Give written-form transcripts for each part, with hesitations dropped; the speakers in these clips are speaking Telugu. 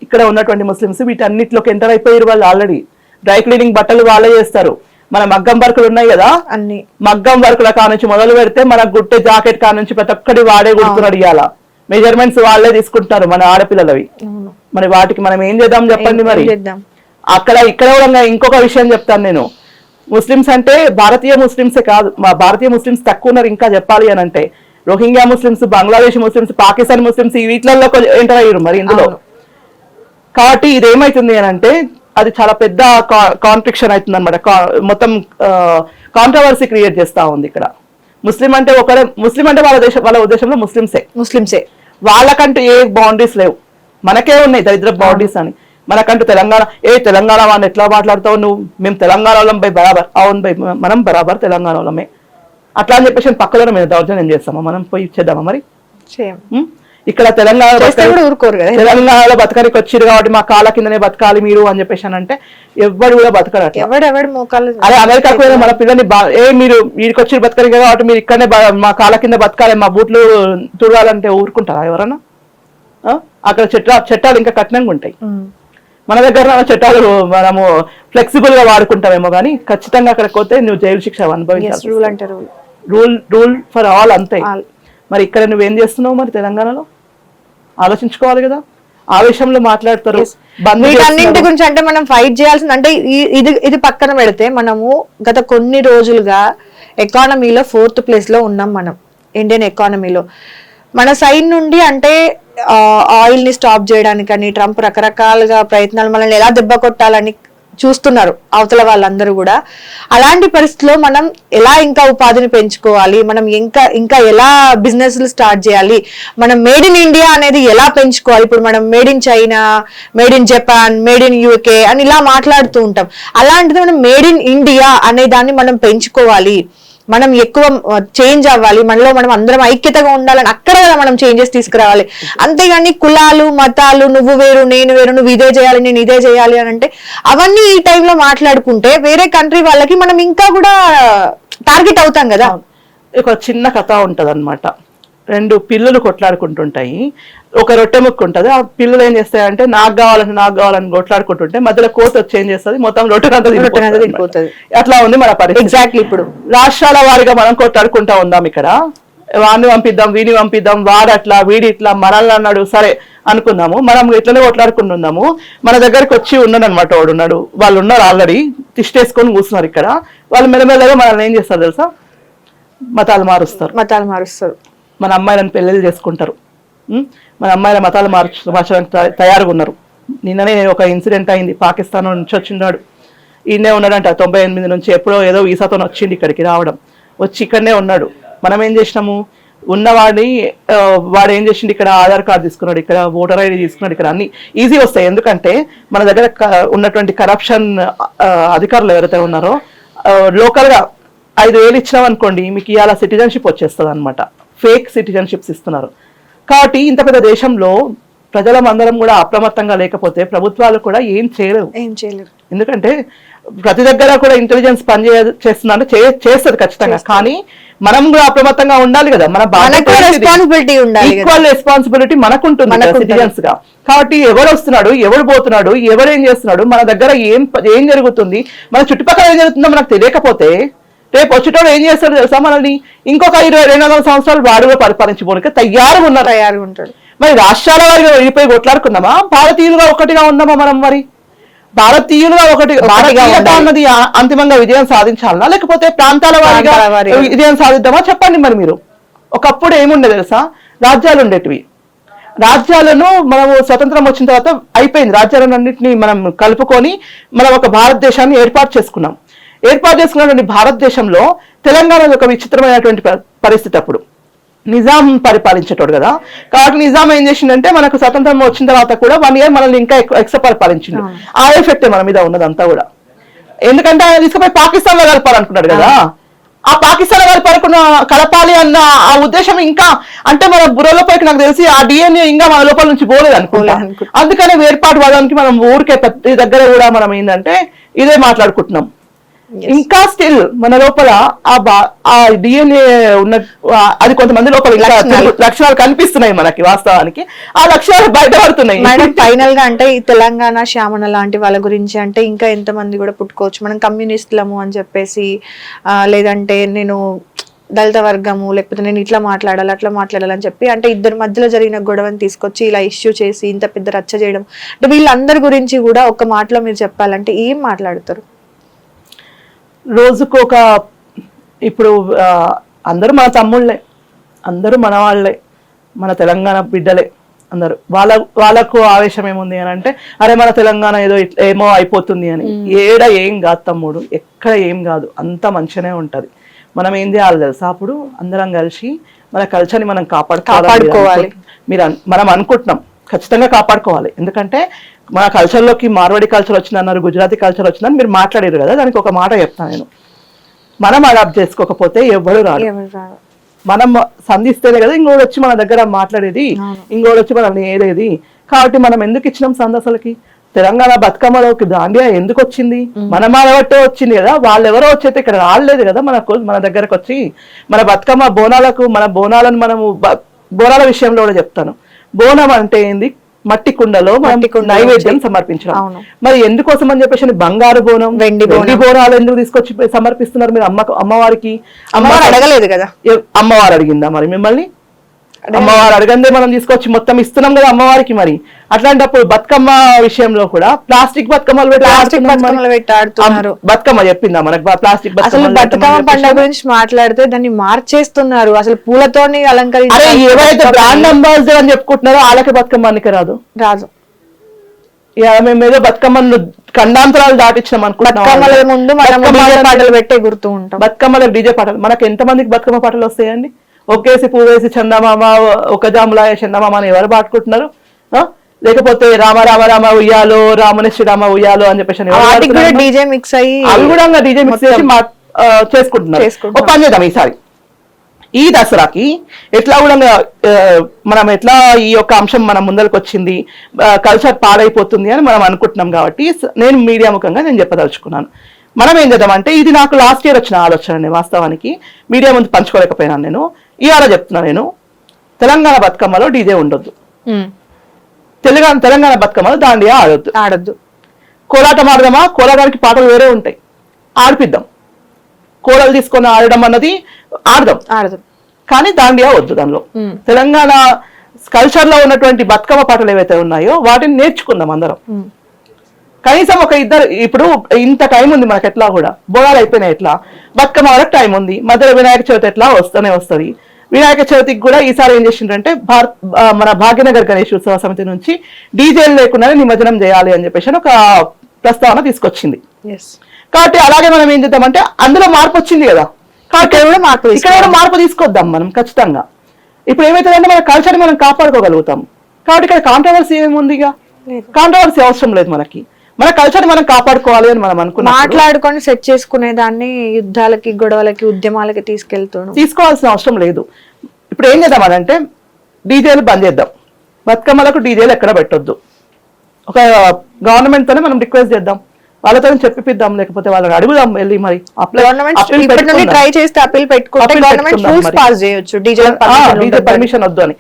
ఇక్కడ ఉన్నటువంటి ముస్లిమ్స్ వీటన్నిటిలోకి ఎంటర్ అయిపోయారు వాళ్ళు ఆల్రెడీ. డ్రై క్లీనింగ్ బట్టలు వాళ్ళే చేస్తారు. మన మగ్గం వర్కులు ఉన్నాయి కదా, అన్ని మగ్గం వర్కుల కానుంచి మొదలు పెడితే మన గుట్టె జాకెట్ కానుంచి ప్రతి ఒక్కటి వాడే కుడుతున్నాడు. ఇవాళ మెజర్మెంట్స్ వాళ్ళే తీసుకుంటున్నారు మన ఆడపిల్లలవి. మరి వాటికి మనం ఏం చేద్దాం చెప్పండి. మరి అక్కడ ఇక్కడ కూడా ఇంకొక విషయం చెప్తాను నేను. ముస్లిమ్స్ అంటే భారతీయ ముస్లిమ్సే కాదు, మా భారతీయ ముస్లిమ్స్ తక్కువ ఉన్నారు. ఇంకా చెప్పాలి అని అంటే Rohingya Muslims, Bangladesh Muslims, Pakistan Muslims వీటిలలో ఎంటర్ అయ్యారు మరి ఇందులో. కాబట్టి ఇది ఏమైతుంది అని అంటే అది చాలా పెద్ద కాంట్రిక్షన్ అవుతుంది అనమాట. మొత్తం కాంట్రవర్సీ క్రియేట్ చేస్తా ఉంది ఇక్కడ. ముస్లిం అంటే వాళ్ళ ఉద్దేశంలో ముస్లింసే వాళ్ళకంటూ ఏ బౌండరీస్ లేవు, మనకే ఉన్నాయి దరిద్ర బౌండరీస్ అని. మనకంటూ తెలంగాణ వాళ్ళని ఎట్లా మాట్లాడతావు నువ్వు, మేము తెలంగాణ వాళ్ళం బై బరాబర్. అవును బై, మనం బరాబర్ తెలంగాణ వాళ్ళమే. అట్లా అని చెప్పేసి పక్కన మేము దౌర్జన్యం చేస్తామా, మనం పోయి ఇచ్చేద్దామా మరి? ఇక్కడ తెలంగాణలో బతకడానికి వచ్చిరు కాబట్టి మా కాళ్ళ కిందనే బతకాలి మీరు అని చెప్పేసి అంటే ఎవరు కూడా బతకరు. అదే అమెరికాకు మన పిల్లల్ని మీరు వీడికి వచ్చి బతకరు కాబట్టి మీరు ఇక్కడనే మా కాళ్ళ కింద బతకాలి, మా బూట్లు తుడవాలంటే ఊరుకుంటారా ఎవరన్నా? అక్కడ చట్టాలు ఇంకా కఠినంగా ఉంటాయి. మన దగ్గర చట్టాలు మనము ఫ్లెక్సిబుల్ గా వాడుకుంటామేమో కానీ ఖచ్చితంగా అక్కడికి పోతే నువ్వు జైలు శిక్ష అనుభవించాలి. రూల్ ఫర్ ఆల్ అంతే. మరి ఇక్కడ నువ్వేం చేస్తున్నావు మరి తెలంగాణలో ఆలోచించుకోవాలి కదా. ఆవేశంలో మాట్లాడతారు. వీటన్నింటి గురించి అంటే మనం ఫైట్ చేయాల్సింది. అంటే ఇది పక్కన పెడితే మనము గత కొన్ని రోజులుగా ఎకానమీలో 4th place లో ఉన్నాం మనం, ఇండియన్ ఎకానమీలో. మన సైడ్ నుండి అంటే ఆయిల్ ని స్టాప్ చేయడానికని ట్రంప్ రకరకాలుగా ప్రయత్నాలు మనల్ని ఎలా దెబ్బ కొట్టాలని చూస్తున్నారు అవతల వాళ్ళందరూ కూడా. అలాంటి పరిస్థితిలో మనం ఎలా ఇంకా ఉపాధిని పెంచుకోవాలి, మనం ఇంకా ఎలా బిజినెస్లు స్టార్ట్ చేయాలి, మనం మేడ్ ఇన్ ఇండియా అనేది ఎలా పెంచుకోవాలి. ఇప్పుడు మనం made in China, made in Japan, made in UK అని ఇలా మాట్లాడుతూ ఉంటాం. అలాంటిది మనం మేడ్ ఇన్ ఇండియా అనే దాన్ని మనం పెంచుకోవాలి, మనం ఎక్కువ చేంజ్ అవ్వాలి, మనలో మనం అందరం ఐక్యతగా ఉండాలని అక్కడ మనం చేంజెస్ తీసుకురావాలి. అంతేగాని కులాలు మతాలు, నువ్వు వేరు నేను వేరు, నువ్వు ఇదే చేయాలి నేను ఇదే చేయాలి అని అంటే అవన్నీ ఈ టైంలో మాట్లాడుకుంటే వేరే కంట్రీ వాళ్ళకి మనం ఇంకా కూడా టార్గెట్ అవుతాం కదా. ఒక చిన్న కథ ఉంటది అనమాట. 2 పిల్లలు కొట్లాడుకుంటుంటాయి, ఒక రొట్టె ముక్కు ఉంటుంది. ఆ పిల్లలు ఏం చేస్తాయంటే నాకు కావాలని కొట్లాడుకుంటుంటే మధ్యలో కోత వచ్చి ఏం చేస్తుంది, మొత్తం రొట్టెనంతా తిరిగిపోతుంది. అట్లా ఉంది మన పరిస్థితి. ఎగ్జాక్ట్లీ. ఇప్పుడు రాష్ట్రాల వారిగా మనం కొట్లాడుకుంటా ఉందాం. ఇక్కడ వాడిని పంపిద్దాం, వీడిని పంపిద్దాం, వాడు అట్లా వీడి ఇట్లా మనల్ని అన్నాడు, సరే అనుకుందాము, మనం ఇట్లనే కొట్లాడుకుంటున్నాము. మన దగ్గరకు వచ్చి ఉన్నాడు అనమాట, వాడు ఉన్నాడు, వాళ్ళు ఉన్నారు ఆల్రెడీ తిష్టేసుకొని కూర్చున్నారు ఇక్కడ. వాళ్ళు మెల్లమెల్లగా మనల్ని ఏం చేస్తారు తెలుసా, మతాలు మారుస్తారు. మన అమ్మాయిలను పెళ్లిళ్ళు చేసుకుంటారు, మన అమ్మాయిల మతాలు మార్చడానికి తయారుగా ఉన్నారు. నిన్ననే ఒక ఇన్సిడెంట్ అయింది, పాకిస్తాన్ నుంచి వచ్చిన్నాడు, ఈయనే ఉన్నాడంట 98 నుంచి, ఎప్పుడో ఏదో వీసాతో వచ్చింది ఇక్కడికి రావడం, వచ్చి ఇక్కడనే ఉన్నాడు. మనం ఏం చేసినాము, ఉన్నవాడిని వాడు ఏం చేసిండు, ఇక్కడ ఆధార్ కార్డు తీసుకున్నాడు, ఇక్కడ ఓటర్ ఐడి తీసుకున్నాడు, ఇక్కడ అన్ని ఈజీ వస్తాయి. ఎందుకంటే మన దగ్గర ఉన్నటువంటి కరప్షన్ అధికారులు ఎవరైతే ఉన్నారో లోకల్గా 5,000 ఇచ్చినాం అనుకోండి, మీకు ఇవాళ సిటిజన్షిప్ వచ్చేస్తుంది అనమాట. ఫేక్ సిటిజన్షిప్స్ ఇస్తున్నారు. కాబట్టి ఇంత పెద్ద దేశంలో ప్రజలందరం కూడా అప్రమత్తంగా లేకపోతే ప్రభుత్వాలు కూడా ఏం చేయలేవు. ఎందుకంటే ప్రతి దగ్గర కూడా ఇంటెలిజెన్స్ చేస్తున్నారు, చేస్తుంది ఖచ్చితంగా. కానీ మనం కూడా అప్రమత్తంగా ఉండాలి కదా. మన ఈక్వల్ రెస్పాన్సిబిలిటీ మనకుంటుంది సిటిజన్స్ గా. కాబట్టి ఎవరు వస్తున్నాడు, ఎవరు పోతున్నాడు, ఎవరు ఏం చేస్తున్నాడు, మన దగ్గర ఏం జరుగుతుంది, మన చుట్టుపక్కల ఏం జరుగుతుందో మనకు తెలియకపోతే రేపు వచ్చేటోడు ఏం చేస్తాడు తెలుసా, మనల్ని ఇంకొక 22 సంవత్సరాలు వాడుగా పరిపాలించబోనిక తయారుగా ఉంటాడు. మరి రాష్ట్రాల వారిగా వెళ్ళిపోయి కొట్లాడుకుందామా, భారతీయులుగా ఒకటిగా ఉందామా మనం? మరి భారతీయులుగా భారతీయత అన్నది అంతిమంగా విజయం సాధించాలనా, లేకపోతే ప్రాంతాల వారిగా విజయం సాధిద్దామా చెప్పండి. మరి మీరు ఒకప్పుడు ఏముండే తెలుసా, రాజ్యాలు ఉండేటివి. రాజ్యాలను మనము స్వతంత్రం వచ్చిన తర్వాత అయిపోయింది, రాజ్యాలన్నింటినీ మనం కలుపుకొని మనం ఒక భారతదేశాన్ని ఏర్పాటు చేసుకున్నటువంటి భారతదేశంలో తెలంగాణలో ఒక విచిత్రమైనటువంటి పరిస్థితి. అప్పుడు నిజాం పరిపాలించేటోడు కదా, కాబట్టి నిజాం ఏం చేసిందంటే మనకు స్వతంత్రం వచ్చిన తర్వాత కూడా 1 year మనల్ని ఇంకా ఎక్స్ట్రా పరిపాలించింది. ఆ ఎఫెక్టే మన మీద ఉన్నదంతా కూడా. ఎందుకంటే ఆయన తీసుకుపోయి పాకిస్తాన్ లో కలపాలనుకున్నాడు కదా, ఆ పాకిస్తాన్ వారి కలపాలి అన్న ఆ ఉద్దేశం ఇంకా అంటే మన బుర్రలోపైకి నాకు తెలిసి ఆ DNA ఇంకా మన లోపల నుంచి పోలేదు అనుకుంటా. అందుకనే వేర్పాటు వాదానికి మనం ఊరికే ప్రతి దగ్గర కూడా మనం ఏంటంటే ఇదే మాట్లాడుకుంటున్నాం. ఇంకా స్టిల్ మన లోపల ఆ డిఎన్ఏ ఉన్న అది కొంతమంది లోపల ఇంకా లక్షణాలు కనిపిస్తున్నాయి మనకి, వాస్తవానికి ఆ లక్షణాలు బయటపడుతున్నాయి. మేడం ఫైనల్ గా అంటే ఈ తెలంగాణ శ్యామణ లాంటి వాళ్ళ గురించి అంటే ఇంకా ఎంతమంది కూడా పుట్టుకోవచ్చు. మనం కమ్యూనిస్టులము అని చెప్పేసి లేదంటే నేను దళిత వర్గము, లేకపోతే నేను ఇట్లా మాట్లాడాలి అట్లా మాట్లాడాలని చెప్పి అంటే ఇద్దరి మధ్యలో జరిగిన గొడవని తీసుకొచ్చి ఇలా ఇష్యూ చేసి ఇంత పెద్ద రచ్చ చేయడం, అంటే వీళ్ళందరి గురించి కూడా ఒక మాటలో మీరు చెప్పాలంటే ఏం మాట్లాడతారు? రోజుకు ఒక ఇప్పుడు అందరూ మన తమ్ముళ్ళే, అందరూ మన వాళ్ళే, మన తెలంగాణ బిడ్డలే అందరూ. వాళ్ళకు ఆవేశం ఏముంది అని అంటే అరే మన తెలంగాణ ఏమో అయిపోతుంది అని. ఏం కాదు తమ్ముడు, ఎక్కడ ఏం కాదు, అంత మంచిగానే ఉంటది. మనం ఏం చేయాలి తెలుసా, అప్పుడు అందరం కలిసి మన కల్చర్ని మనం కాపాడుకోవాలి. మనం అనుకుంటున్నాం, ఖచ్చితంగా కాపాడుకోవాలి. ఎందుకంటే మన కల్చర్లోకి మార్వాడి కల్చర్ వచ్చిందన్నారు, గుజరాతీ కల్చర్ వచ్చిందని మీరు మాట్లాడారు కదా, దానికి ఒక మాట చెప్తాను నేను. మనం అడాప్ట్ చేసుకోకపోతే ఎవరు రాదు. మనం సంధిస్తేనే కదా ఇంకోటి వచ్చి మన దగ్గర మాట్లాడేది, ఇంకోటి వచ్చి మనల్ని ఏదేది. కాబట్టి మనం ఎందుకు ఇచ్చినాం సంధి అసలుకి? తెలంగాణ బతుకమ్మలోకి దాండియా ఎందుకు వచ్చింది? మనం ఆడబట్టే వచ్చింది కదా. వాళ్ళు ఎవరో వచ్చైతే ఇక్కడ రాలేదు కదా మన దగ్గరకు వచ్చి. మన బతుకమ్మ మన బోనాలను మనము బోనాల విషయంలో కూడా చెప్తాను. బోనం అంటే ఏంది? మట్టి కుండలో నైవేద్యం సమర్పించడం. మరి ఎందుకోసం అని చెప్పేసి బంగారు బోనం, వెండి బోనాలు ఎందుకు తీసుకొచ్చి సమర్పిస్తున్నారు మీరు అమ్మవారికి? అమ్మవారు అడగలేదు కదా. అమ్మవారు అడిగిందా మరి మిమ్మల్ని? అమ్మవారు అడగందే మనం తీసుకొచ్చి మొత్తం ఇస్తున్నాం కదా అమ్మవారికి. మరి అట్లాంటప్పుడు బతుకమ్మ విషయంలో కూడా ప్లాస్టిక్ బతుకమ్మలు పెట్టి ఆడుతున్నారు. బతుకమ్మ చెప్పిందా మనకు ప్లాస్టిక్ బతుకమ్మ పండుగ గురించి మాట్లాడితే దాన్ని మార్చేస్తున్నారు. అసలు పూలతోని అలంకరించి ఎవరైతే బ్రాండ్ అంబాసిడర్ అని చెప్పుకుంటున్నారో వాళ్ళకి బతుకమ్మ అనికి రాదు. మేము ఏదో బతుకమ్మను ఖండాంతరాలు దాటించినాం అనుకుంటున్నాం. ముందు పాటలు పెట్టే గుర్తు ఉంటాం. బతుకమ్మలో డీజే పాటలు మనకు ఎంత మందికి బతుకమ్మ పాటలు వస్తాయండి? ఒకేసి పువ్వేసి చందమామ, ఒక జాములాయ చందమామ అని ఎవరు పాడుకుంటున్నారు? లేకపోతే రామ రామ రామ ఉయ్యాలో, రాముని శ్రీరామ ఉయ్యాలో అని చెప్పేసి డీజే మిక్స్ అయ్యి అవి కూడా డీజే మిక్స్ చేసి చేసుకుంటున్నారు. ఒక పని చేద్దాం ఈసారి, ఈ దసరాకి ఎట్లా కూడా మనం ఎట్లా ఈ యొక్క అంశం మన ముందరకు వచ్చింది, కల్చర్ పాడైపోతుంది అని మనం అనుకుంటున్నాం. కాబట్టి నేను మీడియా ముఖంగా నేను చెప్పదలుచుకున్నాను. మనం ఏం చేద్దామంటే, ఇది నాకు లాస్ట్ ఇయర్ వచ్చిన ఆలోచన, వాస్తవానికి మీడియా ముందు పంచుకోలేకపోయినాను. నేను ఇవాళ చెప్తున్నా, నేను తెలంగాణ బతుకమ్మలో డీజే ఉండొద్దు, తెలంగాణ బతుకమ్మలో దాండియా ఆడొద్దు. కోలాటం ఆడదామా? కోలాటానికి పాటలు వేరే ఉంటాయి, ఆడిపిద్దాం. కోడలు తీసుకొని ఆడడం అన్నది ఆడదాం, కానీ దాండియా వద్దు. దానిలో తెలంగాణ కల్చర్ లో ఉన్నటువంటి బతుకమ్మ పాటలు ఏవైతే ఉన్నాయో వాటిని నేర్చుకుందాం అందరం. కనీసం ఒక ఇద్దరు, ఇప్పుడు ఇంత టైం ఉంది మనకి, ఎట్లా కూడా బోనాలు అయిపోయినాయి, ఎట్లా బతుకమ్మ వరకు టైం ఉంది, మధ్యలో వినాయక చవితి ఎట్లా వస్తుంది. వినాయక చవితికి కూడా ఈసారి ఏం చేసిండ్రంటే మన భాగ్యనగర్ గణేష్ ఉత్సవ సమితి నుంచి డీజేలు లేకుండానే నిమజ్జనం చేయాలి అని చెప్పేసి ఒక ప్రస్తావన తీసుకొచ్చింది. కాబట్టి అలాగే మనం ఏం చేద్దామంటే, అందులో మార్పు వచ్చింది కదా, కాబట్టి ఇక్కడ కూడా మార్పు తీసుకొద్దాం మనం ఖచ్చితంగా. ఇప్పుడు ఏమైతుందంటే మన కల్చర్ మనం కాపాడుకోగలుగుతాం. కాబట్టి ఇక్కడ కాంట్రవర్సీ ఏముంది? ఇక కాంట్రవర్సీ అవసరం లేదు మనకి. మన కల్చర్ మనం కాపాడుకోవాలి అని మనం అనుకున్నాం. మాట్లాడుకొని సెట్ చేసుకునే దాన్ని యుద్ధాలకి, గొడవలకి, ఉద్యమాలకి తీసుకోవాల్సిన అవసరం లేదు. ఇప్పుడు ఏం చేద్దామనంటే, డీజేలు బంద్ చేద్దాం, బతుకమ్మలకు డీజేలు ఎక్కడ పెట్టొద్దు. ఒక గవర్నమెంట్ తోనే మనం రిక్వెస్ట్ చేద్దాం, వాళ్ళతో చెప్పిద్దాం, లేకపోతే వాళ్ళని అడుగుదాం వెళ్ళి. మరి ట్రై చేస్తే అప్పీల్ పెట్టుకుంటే డీజే పర్మిషన్ వద్దు అని.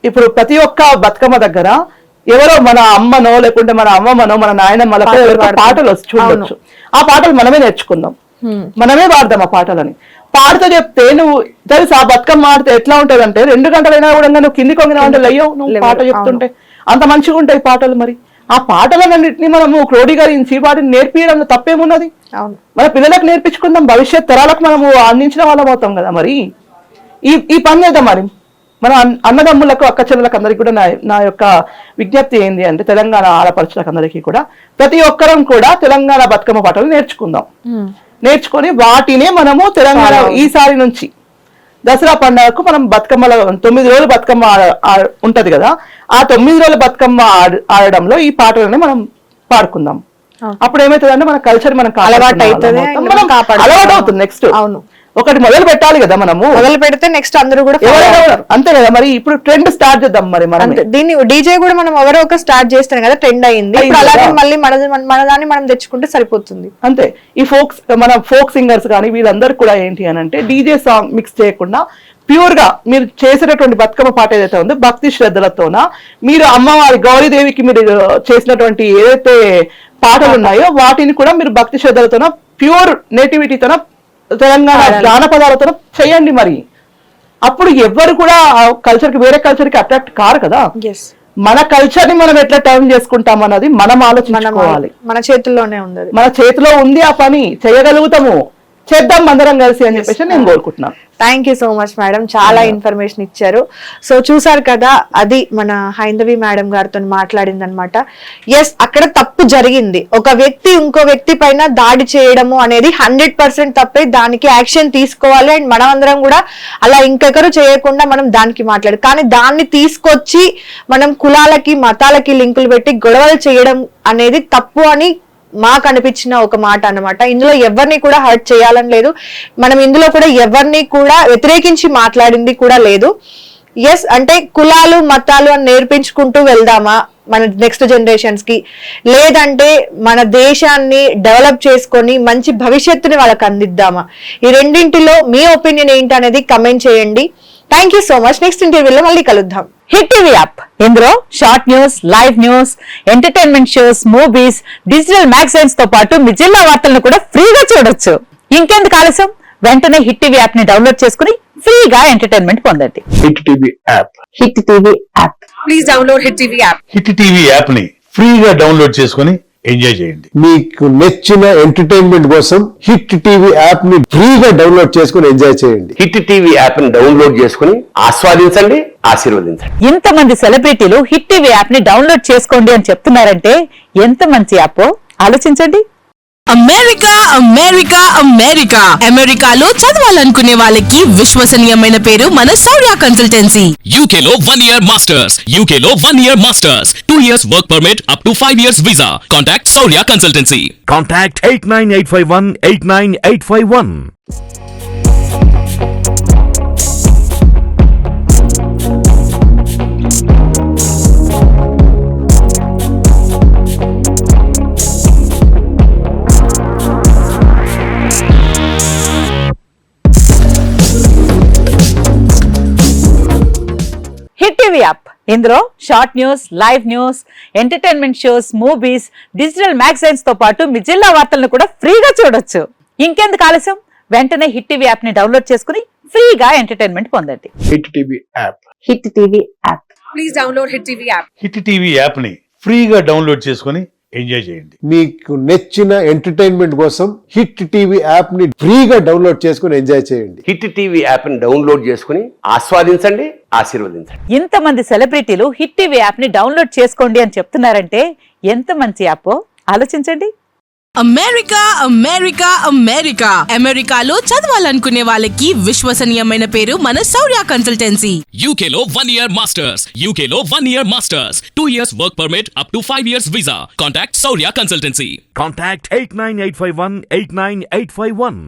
ఇప్పుడు ప్రతి ఒక్క బతుకమ్మ దగ్గర ఎవరో మన అమ్మనో, లేకుంటే మన అమ్మమ్మనో, మన నాయనమ్మలకో పాటలు చూడొచ్చు. ఆ పాటలు మనమే నేర్చుకుందాం, మనమే పాడదాం ఆ పాటలని. పాడుతూ చెప్తే నువ్వు తెలుసా, బతుకమ్మ ఆడితే ఎట్లా ఉంటది అంటే 2 గంటలైనా కూడా నువ్వు కింది కొంగినా అంటే లయ్యవు నువ్వు పాట చెప్తుంటే, అంత మంచిగా ఉంటాయి పాటలు. మరి ఆ పాటలన్నింటినీ మనము క్రోడీకరించి వాటిని నేర్పించడంలో తప్పేమున్నది? మన పిల్లలకు నేర్పించుకుందాం, భవిష్యత్ తరాలకు మనము అందించిన వాళ్ళం అవుతాం కదా. మరి ఈ పని చేద్దాం. మరి మన అన్నదమ్ములకు, అక్క చెల్లెలకు అందరికీ కూడా నా యొక్క విజ్ఞప్తి ఏంటి అంటే, తెలంగాణ ఆడపడుచులకు అందరికీ కూడా ప్రతి ఒక్కరం కూడా తెలంగాణ బతుకమ్మ పాటలు నేర్చుకుందాం. నేర్చుకొని వాటినే మనము తెలంగాణ ఈసారి నుంచి దసరా పండుగకు మనం బతుకమ్మలో 9 రోజులు బతుకమ్మ ఉంటది కదా, ఆ 9 రోజుల బతుకమ్మ ఆడడంలో ఈ పాటలని మనం పాడుకుందాం. అప్పుడు ఏమైతుందంటే మన కల్చర్ మనకు అలవాటు అవుతుంది. నెక్స్ట్ ఒకటి మొదలు పెట్టాలి కదా మనము. మొదలు పెడితే నెక్స్ట్ అందరూ కూడా ఎవరైనా కూడా అంతే కదా. మరి ఇప్పుడు ట్రెండ్ స్టార్ట్ చేద్దాం మరి మనం. అంతే. దీన్ని డీజే కూడా మనం ఎవరో ఒక స్టార్ట్ చేస్తాం కదా, ట్రెండ్ అయింది. ఇప్పుడు అలాగే మళ్ళీ మన దాన్ని మనం తెచ్చుకుంటే సరిపోతుంది. అంతే. ఈ మన ఫోక్ సింగర్స్ కానీ వీళ్ళందరూ కూడా ఏంటి అని అంటే డీజే సాంగ్ మిక్స్ చేయకుండా ప్యూర్ గా మీరు చేసినటువంటి బతుకమ్మ పాట ఏదైతే ఉందో భక్తి శ్రద్ధలతోన మీరు అమ్మవారి గౌరీదేవికి మీరు చేసినటువంటి ఏదైతే పాటలు ఉన్నాయో వాటిని కూడా మీరు భక్తి శ్రద్ధలతోన ప్యూర్ నేటివిటీతోన తెలంగాణ జానపదాలతో చేయండి. మరి అప్పుడు ఎవరు కూడా కల్చర్ కి వేరే కల్చర్ కి అట్రాక్ట్ కారు కదా. మన కల్చర్ ని మనం ఎట్లా టర్న్ చేసుకుంటాం అన్నది మనం ఆలోచించుకోవాలి. మన చేతుల్లోనే ఉంది, మన చేతిలో ఉంది. ఆ పని చేయగలుగుతాము, చేద్దాం అందరం కలిసి అని చెప్పేసి నేను కోరుకుంటున్నాను. Thank you so much madam, చాలా ఇన్ఫర్మేషన్ ఇచ్చారు. సో చూసారు కదా, అది మన హైందవి మేడం గారితో మాట్లాడింది అనమాట. ఎస్, అక్కడ తప్పు జరిగింది. ఒక వ్యక్తి ఇంకో వ్యక్తి పైన దాడి చేయడము అనేది 100% తప్పే. దానికి యాక్షన్ తీసుకోవాలి. అండ్ మనం అందరం కూడా అలా ఇంకెకరు చేయకుండా మనం దానికి మాట్లాడు. కానీ దాన్ని తీసుకొచ్చి మనం కులాలకి మతాలకి లింకులు పెట్టి గొడవలు చేయడం అనేది తప్పు అని మాకు అనిపించిన ఒక మాట అన్నమాట. ఇందులో ఎవరిని కూడా హర్ట్ చేయాలని లేదు. మనం ఇందులో కూడా ఎవరిని కూడా వ్యతిరేకించి మాట్లాడింది కూడా లేదు. ఎస్, అంటే కులాలు మతాలు అని నేర్పించుకుంటూ వెళ్దామా మన నెక్స్ట్ జనరేషన్స్ కి, లేదంటే మన దేశాన్ని డెవలప్ చేసుకొని మంచి భవిష్యత్తుని వాళ్ళకి అందిద్దామా? ఈ రెండింటిలో మీ ఒపీనియన్ ఏంటి అనేది కమెంట్ చేయండి. Thank you so much. Next ఇంటర్వ్యూలో మళ్ళీ కలుద్దాం. హిట్ టీవీ యాప్, ఇందులో short news, live news, entertainment shows, movies, digital magazines తో పాటు మీ జిల్లా వార్తలను కూడా ఫ్రీగా చూడొచ్చు. ఇంకెందుకు ఆలస్యం, వెంటనే హిట్ టీవీ యాప్ ని డౌన్లోడ్ చేసుకుని ఫ్రీగా ఎంటర్టైన్మెంట్ పొందండి. Hit TV app. Hit TV app. Please download hit TV app. Hit TV app ని ఫ్రీగా డౌన్లోడ్ చేసుకుని ఎంజాయ్ చేయండి. మీకు నచ్చిన ఎంటర్టైన్మెంట్ కోసం హిట్ టీవీ యాప్ ని ఫ్రీగా డౌన్లోడ్ చేసుకుని ఎంజాయ్ చేయండి. హిట్ టీవీ యాప్ ని డౌన్లోడ్ చేసుకుని ఆస్వాదించండి, ఆశీర్వదించండి. ఇంతమంది సెలబ్రిటీలు హిట్ టీవీ యాప్ ని డౌన్లోడ్ చేసుకోండి అని చెప్తున్నారంటే ఎంత మంచి యాప్ ఆలోచించండి. అమెరికా అమెరికా అమెరికా అమెరికాలో చదవాలనుకునే వాళ్ళకి విశ్వసనీయమైన పేరు మన శౌర్య కన్సల్టెన్సీ. UK లో 1 year masters, UK లో 1 year masters, 2 years work permit up to 5 years visa. Contact Saurya Consultancy. Contact 89851 89851. Hit TV app, ఇందులో short news, live news, entertainment shows, movies, digital magazines తో పాటు మీ జిల్లా వార్తలను కూడా ఫ్రీగా చూడొచ్చు. ఇంకెందుకు ఆలస్యం, వెంటనే హిట్ టీవీ యాప్ ని డౌన్లోడ్ చేసుకుని ఫ్రీగా ఎంటర్టైన్మెంట్ పొందండి. Hit TV app. Hit TV app. Please download hit TV app. Hit TV app ని ఫ్రీగా డౌన్లోడ్ చేసుకుని ఎంజాయ్ చేయండి. మీకు నచ్చిన ఎంటర్టైన్మెంట్ కోసం హిట్ టీవీ యాప్ ని ఫ్రీగా డౌన్లోడ్ చేసుకుని ఎంజాయ్ చేయండి. హిట్ టీవీ యాప్ ని డౌన్లోడ్ చేసుకుని ఆస్వాదించండి, ఆశీర్వదించండి. ఇంతమంది సెలబ్రిటీలు హిట్ టీవీ యాప్ ని డౌన్లోడ్ చేసుకోండి అని చెప్తున్నారంటే ఎంత మంచి యాప్ ఆలోచించండి. అమెరికా అమెరికా అమెరికా అమెరికాలో చదవాలనుకునే వాళ్ళకి విశ్వసనీయమైన పేరు మన శౌర్య కన్సల్టెన్సీ. UK లో 1 year masters, UK లో 1 year masters, 2 years work permit up to 5 years visa. Contact Saurya Consultancy. Contact 89851 89851.